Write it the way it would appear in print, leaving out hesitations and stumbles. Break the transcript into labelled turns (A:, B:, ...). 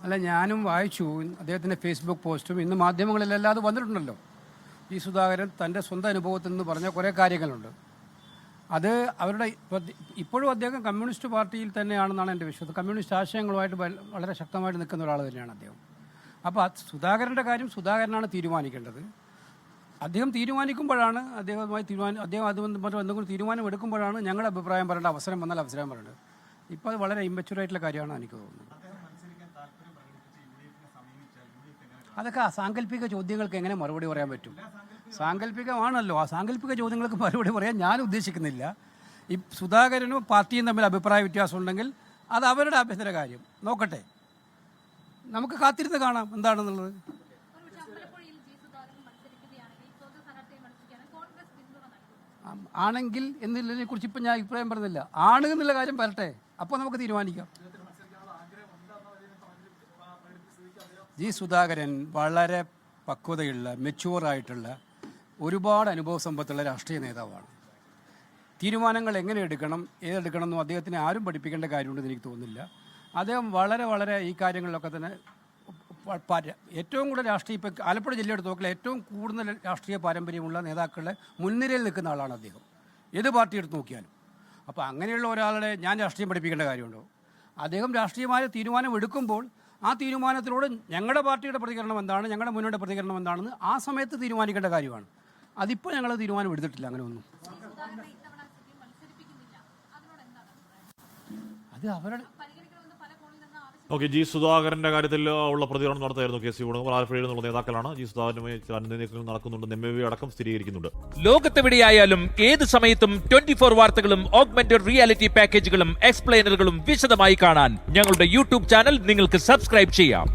A: അല്ല, ഞാനും വായിച്ചു അദ്ദേഹത്തിൻ്റെ ഫേസ്ബുക്ക് പോസ്റ്റും ഇന്ന് മാധ്യമങ്ങളിലെല്ലാം അത് വന്നിട്ടുണ്ടല്ലോ. ഈ സുധാകരൻ തൻ്റെ സ്വന്തം അനുഭവത്തിൽ നിന്ന് പറഞ്ഞ കുറേ കാര്യങ്ങളുണ്ട്. അത് അവരുടെ ഇപ്പോഴും അദ്ദേഹം കമ്മ്യൂണിസ്റ്റ് പാർട്ടിയിൽ തന്നെയാണെന്നാണ് എൻ്റെ വിശ്വാസം. കമ്മ്യൂണിസ്റ്റ് ആശയങ്ങളുമായിട്ട് വളരെ ശക്തമായിട്ട് നിൽക്കുന്ന ഒരാൾ തന്നെയാണ് അദ്ദേഹം. അപ്പോൾ സുധാകരൻ്റെ കാര്യം സുധാകരനാണ് തീരുമാനിക്കേണ്ടത്. അദ്ദേഹം തീരുമാനിക്കുമ്പോഴാണ് അദ്ദേഹം അത് എന്തെങ്കിലും തീരുമാനം എടുക്കുമ്പോഴാണ് ഞങ്ങളുടെ അഭിപ്രായം പറയേണ്ട അവസരം വന്നാൽ അവസരം പറയേണ്ടത്. ഇപ്പോൾ അത് വളരെ ഇമ്മച്യൂറായിട്ടുള്ള കാര്യമാണ് എനിക്ക് തോന്നുന്നത്. അതൊക്കെ സാങ്കല്പിക ചോദ്യങ്ങൾക്ക് എങ്ങനെ മറുപടി പറയാൻ പറ്റും? സാങ്കല്പികമാണല്ലോ. ആ സാങ്കല്പിക ചോദ്യങ്ങൾക്ക് മറുപടി പറയാൻ ഞാൻ ഉദ്ദേശിക്കുന്നില്ല. ഈ സുധാകരനും പാർട്ടിയും തമ്മിൽ അഭിപ്രായ വ്യത്യാസം ഉണ്ടെങ്കിൽ അത് അവരുടെ ആഭ്യന്തര കാര്യം നോക്കട്ടെ. നമുക്ക് കാത്തിരുന്ന് കാണാം എന്താണെന്നുള്ളത്. ആണെങ്കിൽ എന്നതിനെ കുറിച്ച് ഇപ്പം ഞാൻ അഭിപ്രായം പറഞ്ഞില്ല. ആണ് എന്നുള്ള കാര്യം വരട്ടെ, അപ്പോൾ നമുക്ക് തീരുമാനിക്കാം. ജി സുധാകരൻ വളരെ പക്വതയുള്ള, മെച്യൂറായിട്ടുള്ള, ഒരുപാട് അനുഭവ സമ്പത്തുള്ള രാഷ്ട്രീയ നേതാവാണ്. തീരുമാനങ്ങൾ എങ്ങനെ എടുക്കണം, ഏതെടുക്കണം എന്നും അദ്ദേഹത്തിന് ആരും പഠിപ്പിക്കേണ്ട കാര്യമുണ്ടെന്ന് എനിക്ക് തോന്നുന്നില്ല. അദ്ദേഹം വളരെ ഈ കാര്യങ്ങളിലൊക്കെ തന്നെ ഏറ്റവും കൂടുതൽ രാഷ്ട്രീയ, ഇപ്പോൾ ആലപ്പുഴ ജില്ലയുടെ നോക്കിൽ ഏറ്റവും കൂടുതൽ രാഷ്ട്രീയ പാരമ്പര്യമുള്ള നേതാക്കളുടെ മുൻനിരയിൽ നിൽക്കുന്ന ആളാണ് അദ്ദേഹം, ഏത് പാർട്ടി എടുത്ത് നോക്കിയാലും. അപ്പോൾ അങ്ങനെയുള്ള ഒരാളെ ഞാൻ രാഷ്ട്രീയം പഠിപ്പിക്കേണ്ട കാര്യമുണ്ടോ? അദ്ദേഹം രാഷ്ട്രീയമായ തീരുമാനം എടുക്കുമ്പോൾ ആ തീരുമാനത്തിലൂടെ ഞങ്ങളുടെ പാർട്ടിയുടെ പ്രതികരണം എന്താണ്, ഞങ്ങളുടെ മുന്നോട്ട് പ്രതികരണം എന്താണെന്ന് ആ സമയത്ത് തീരുമാനിക്കേണ്ട കാര്യമാണ്. അതിപ്പോൾ ഞങ്ങൾ തീരുമാനം എടുത്തിട്ടില്ല. അങ്ങനെ ഒന്നും അത് അവരുടെ
B: ഓക്കെ. ജി സുധാകരന്റെ കാര്യത്തിൽ ഉള്ള പ്രതികരണം നടത്തായിരുന്നു കെ സി വേണുഗോപാൽ. ആലപ്പുഴയിൽ നിന്നുള്ള നേതാക്കളാണ്. ജി സുധാകരനുമായി നീക്കങ്ങൾ നടക്കുന്നുണ്ട്, MAV അടക്കം സ്ഥിരീകരിക്കുന്നുണ്ട്.
C: ലോകത്തെവിടെയായാലും ഏത് സമയത്തും 24 വാർത്തകളും ഓഗ്മെന്റഡ് റിയാലിറ്റി പാക്കേജുകളും എക്സ്പ്ലെയിനറുകളും വിശദമായി കാണാൻ ഞങ്ങളുടെ യൂട്യൂബ് ചാനൽ നിങ്ങൾക്ക് സബ്സ്ക്രൈബ് ചെയ്യാം.